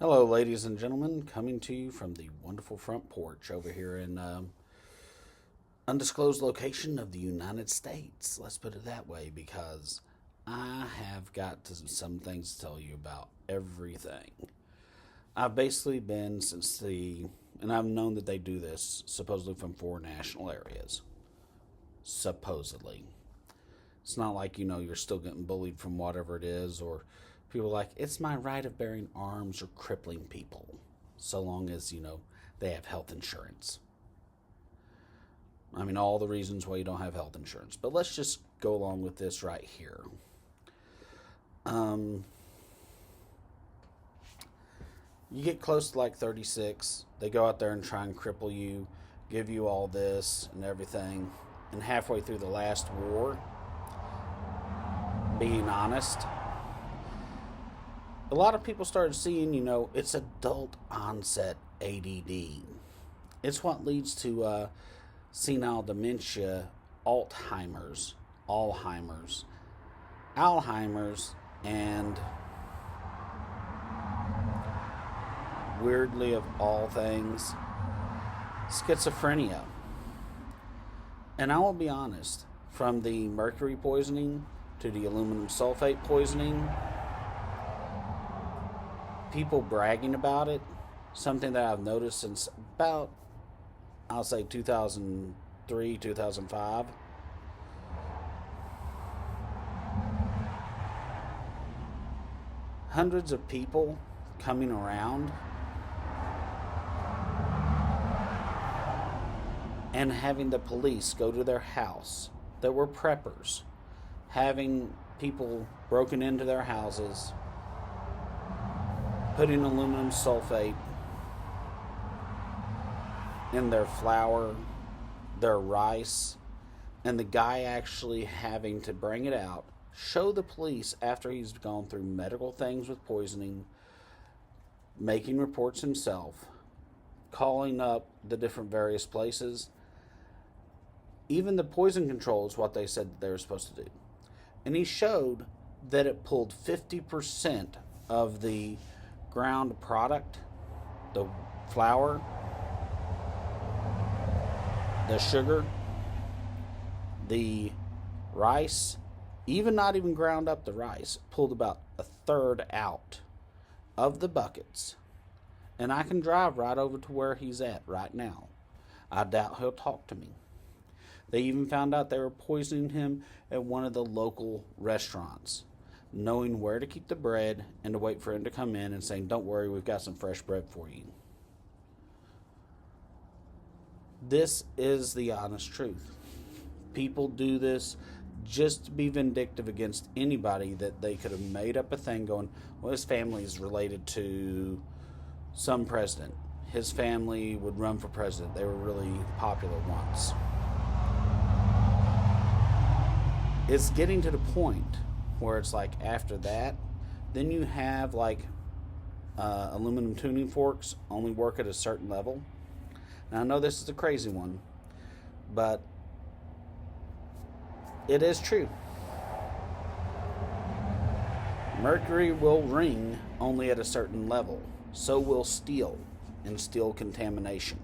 Hello, ladies and gentlemen, coming to you from the wonderful front porch over here in undisclosed location of the United States. Let's put it that way, because I have got some things to tell you about everything. I've basically been and I've known that they do this supposedly from 4 national areas. Supposedly. It's not like, you're still getting bullied from whatever it is, or people are like, it's my right of bearing arms or crippling people, so long as, they have health insurance. I mean, all the reasons why you don't have health insurance. But let's just go along with this right here. You get close to like 36, they go out there and try and cripple you, give you all this and everything. And halfway through the last war, being honest, a lot of people started seeing, it's adult onset ADD. It's what leads to senile dementia, Alzheimer's, and weirdly of all things, schizophrenia. And I will be honest, from the mercury poisoning to the aluminum sulfate poisoning, people bragging about it, something that I've noticed since about, I'll say 2003, 2005. Hundreds of people coming around and having the police go to their house that were preppers, having people broken into their houses, putting aluminum sulfate in their flour, their rice, and the guy actually having to bring it out, show the police after he's gone through medical things with poisoning, making reports himself, calling up the different various places. Even the poison control is what they said that they were supposed to do. And he showed that it pulled 50% of the ground product, the flour, the sugar, the rice, even not even ground up the rice, pulled about a third out of the buckets. And I can drive right over to where he's at right now. I doubt he'll talk to me. They even found out they were poisoning him at one of the local restaurants, knowing where to keep the bread and to wait for him to come in and saying, don't worry, we've got some fresh bread for you. This is the honest truth. People do this just to be vindictive against anybody that they could have made up a thing going, well, his family is related to some president. His family would run for president. They were really popular once. It's getting to the point where it's like after that, then you have like aluminum tuning forks only work at a certain level. Now I know this is a crazy one, but it is true. Mercury will ring only at a certain level. So will steel and steel contamination.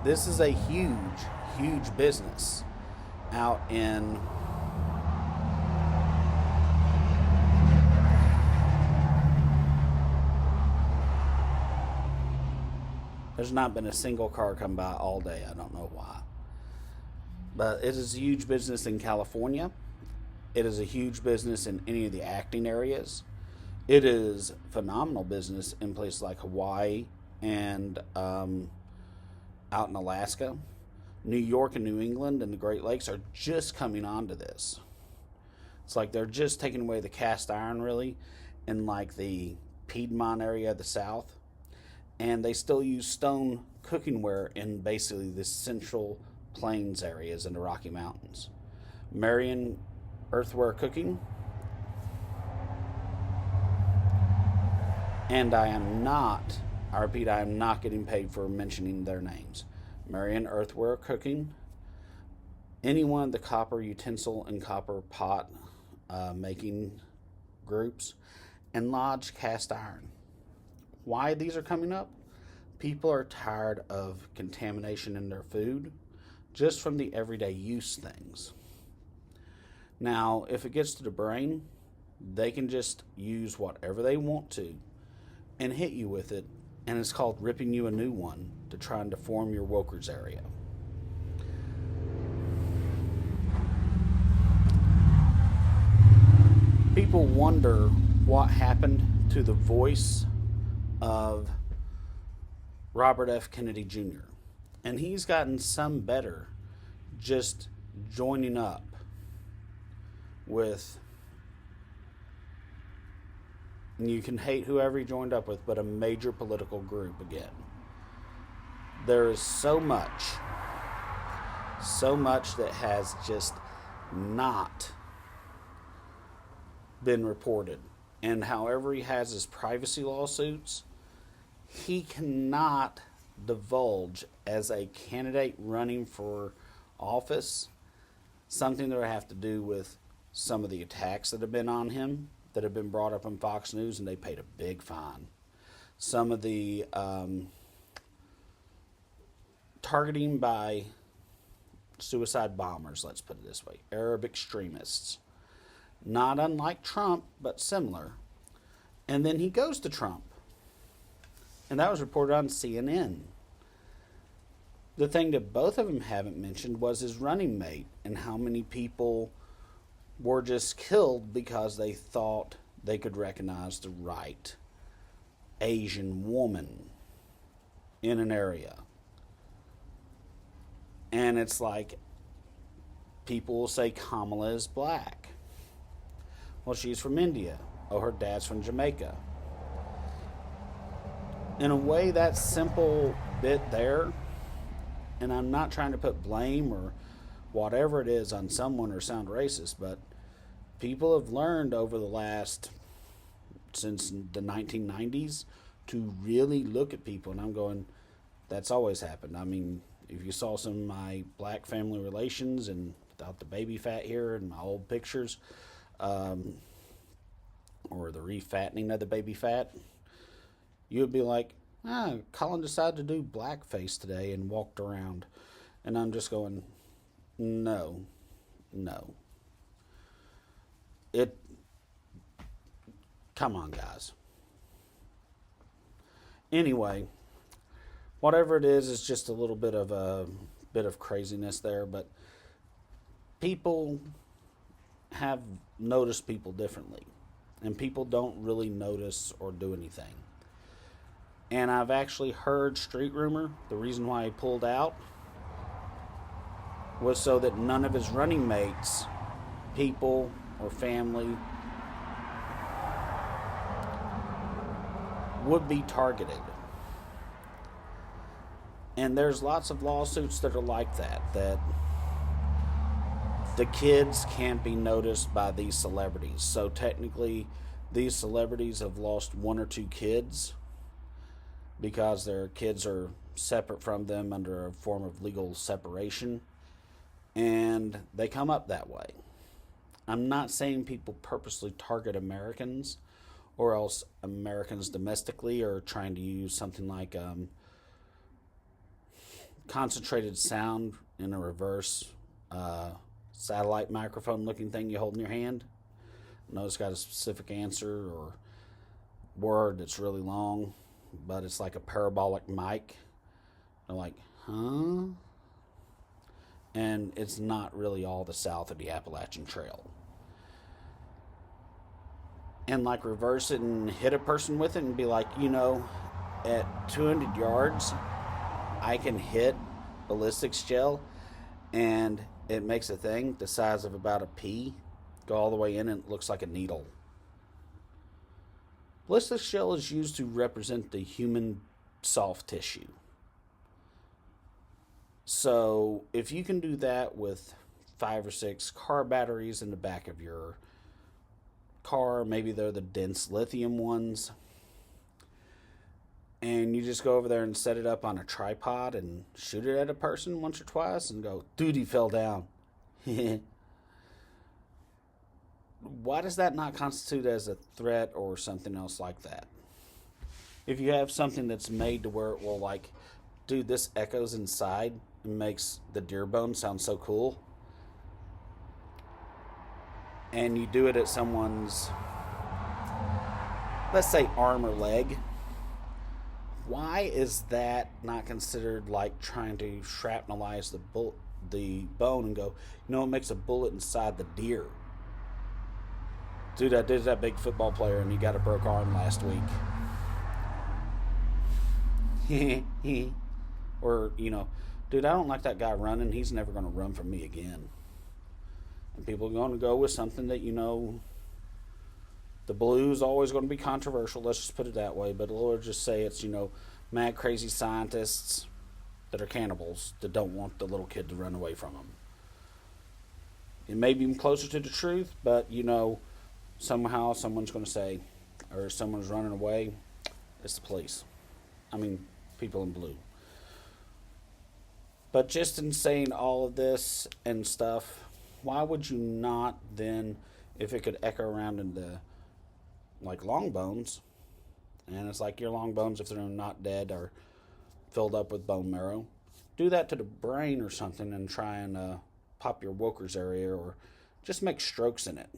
This is a huge business out in there's not been a single car come by all day. I don't know why. But it is a huge business in California. It is a huge business in any of the acting areas. It is phenomenal business in places like Hawaii and out in Alaska. New York and New England and the Great Lakes are just coming onto this. It's like they're just taking away the cast iron, really, in like the Piedmont area of the South. And they still use stone cookingware in basically the central plains areas in the Rocky Mountains. Marion Earthware Cooking. And I repeat, I am not getting paid for mentioning their names. Marion Earthware Cooking. Any one of the copper utensil and copper pot making groups and lodge cast iron. Why these are coming up? People are tired of contamination in their food just from the everyday use things. Now, if it gets to the brain, they can just use whatever they want to and hit you with it, and it's called ripping you a new one to try and deform your Wokers area. People wonder what happened to the voice of Robert F. Kennedy Jr. And he's gotten some better just joining up with, and you can hate whoever he joined up with, but a major political group again. There is so much that has just not been reported. And however he has his privacy lawsuits, he cannot divulge as a candidate running for office something that would have to do with some of the attacks that have been on him that have been brought up on Fox News, and they paid a big fine. Some of the targeting by suicide bombers, let's put it this way, Arab extremists. Not unlike Trump, but similar. And then he goes to Trump. And that was reported on CNN. The thing that both of them haven't mentioned was his running mate and how many people were just killed because they thought they could recognize the right Asian woman in an area. And it's like people will say Kamala is black. Well, she's from India. Oh, her dad's from Jamaica. In a way, that simple bit there, and I'm not trying to put blame or whatever it is on someone or sound racist, but people have learned over the last, since the 1990s, to really look at people. And I'm going, that's always happened. I mean, if you saw some of my black family relations and without the baby fat here and my old pictures, or the refattening of the baby fat, you would be like, Colin decided to do blackface today and walked around. And I'm just going, no. Come on, guys. Anyway, whatever it is just a little bit of craziness there, but people have noticed people differently, and people don't really notice or do anything. And I've actually heard street rumor, the reason why he pulled out was so that none of his running mates, people or family, would be targeted. And there's lots of lawsuits that are like that the kids can't be noticed by these celebrities. So technically, these celebrities have lost one or two kids because their kids are separate from them under a form of legal separation, and they come up that way. I'm not saying people purposely target Americans or else Americans domestically are trying to use something like concentrated sound in a reverse satellite microphone looking thing you hold in your hand. I know it's got a specific answer or word that's really long, but it's like a parabolic mic. They're like, huh? And it's not really all the south of the Appalachian Trail. And like reverse it and hit a person with it and be like, at 200 yards, I can hit ballistics gel and it makes a thing the size of about a pea go all the way in and it looks like a needle. Ballistics gel is used to represent the human soft tissue. So if you can do that with 5 or 6 car batteries in the back of your car, maybe they're the dense lithium ones, and you just go over there and set it up on a tripod and shoot it at a person once or twice and go, dude, he fell down. why does that not constitute as a threat or something else like that? If you have something that's made to where it will, like, dude, this echoes inside and makes the deer bone sound so cool, and you do it at someone's, let's say, arm or leg, why is that not considered like trying to shrapnelize the bone and go, it makes a bullet inside the deer? Dude, I did that big football player and he got a broke arm last week. Or, dude, I don't like that guy running. He's never going to run from me again. And people are going to go with something that, the blue is always going to be controversial. Let's just put it that way. But let's just say it's, mad crazy scientists that are cannibals that don't want the little kid to run away from them. It may be closer to the truth, but, somehow someone's going to say, or someone's running away, it's the police. I mean, people in blue. But just in saying all of this and stuff, why would you not then, if it could echo around into, like, long bones, and it's like your long bones, if they're not dead, are filled up with bone marrow, do that to the brain or something and try and pop your Woker's area or just make strokes in it.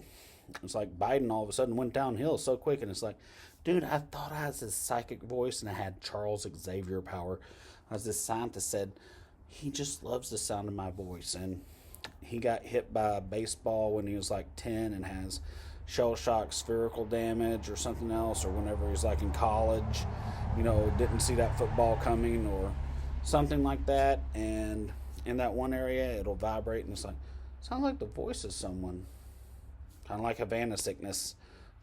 It's like Biden all of a sudden went downhill so quick, and it's like, dude, I thought I was this psychic voice and I had Charles Xavier power. As this scientist said, he just loves the sound of my voice, and he got hit by a baseball when he was like 10 and has shell shock spherical damage or something else, or whenever he's like in college, didn't see that football coming or something like that, and in that one area it'll vibrate and it's like, sounds like the voice of someone. Kind of like Havana sickness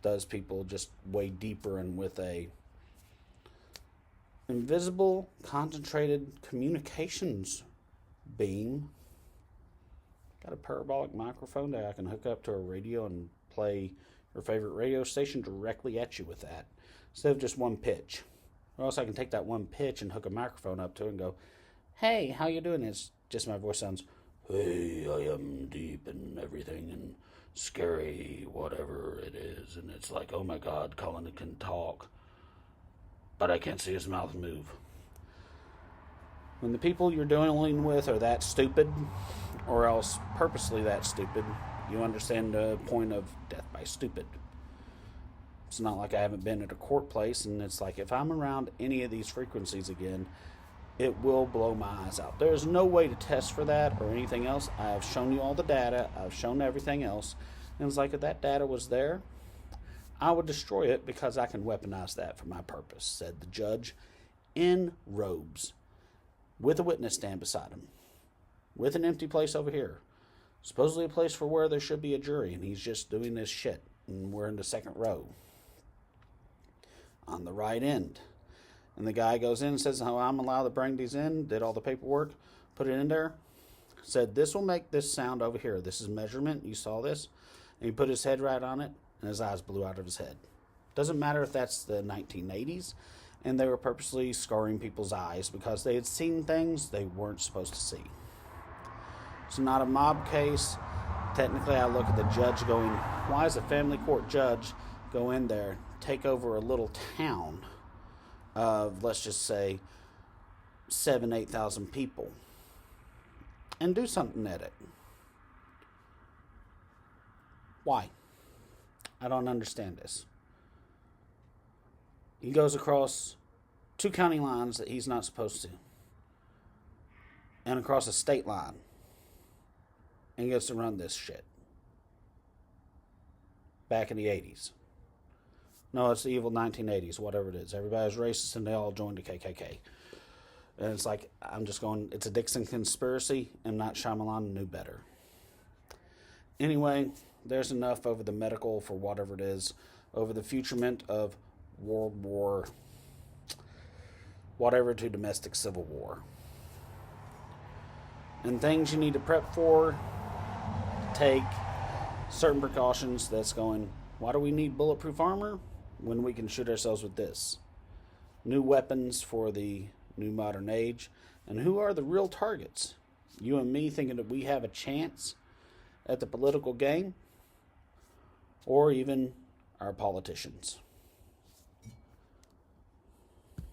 does people, just way deeper and with a invisible concentrated communications beam. Got a parabolic microphone that I can hook up to a radio and play your favorite radio station directly at you with that, instead of just one pitch. Or else I can take that one pitch and hook a microphone up to it and go, hey, how you doing? It's just my voice sounds, hey, I am deep and everything and scary, whatever it is. And it's like, oh my God, Colin can talk, but I can't see his mouth move. When the people you're dealing with are that stupid, or else purposely that stupid, you understand the point of death by stupid. It's not like I haven't been at a court place, and it's like, if I'm around any of these frequencies again, it will blow my eyes out. There's no way to test for that or anything else. I have shown you all the data. I've shown everything else. And it's like, if that data was there, I would destroy it because I can weaponize that for my purpose, said the judge in robes, with a witness stand beside him, with an empty place over here, supposedly a place for where there should be a jury, and he's just doing this shit, and we're in the second row on the right end. And the guy goes in and says, oh, I'm allowed to bring these in, did all the paperwork, put it in there, said, this will make this sound over here. This is measurement. You saw this? And he put his head right on it, and his eyes blew out of his head. Doesn't matter if that's the 1980s, and they were purposely scarring people's eyes because they had seen things they weren't supposed to see. It's not a mob case. Technically, I look at the judge going, why does a family court judge go in there, take over a little town of, let's just say, 8,000 people, and do something at it? Why? I don't understand this. He goes across 2 county lines that he's not supposed to, and across a state line, and gets to run this shit. Back in the 80s. No, it's the evil 1980s, whatever it is. Everybody's racist and they all joined the KKK. And it's like, I'm just going, it's a Dixon conspiracy, and not Shyamalan knew better. Anyway, there's enough over the medical for whatever it is, over the futurement of World War, whatever, to domestic civil war. And things you need to prep for, take certain precautions. That's going, why do we need bulletproof armor when we can shoot ourselves with this? New weapons for the new modern age. And who are the real targets? You and me thinking that we have a chance at the political game? or even our politicians.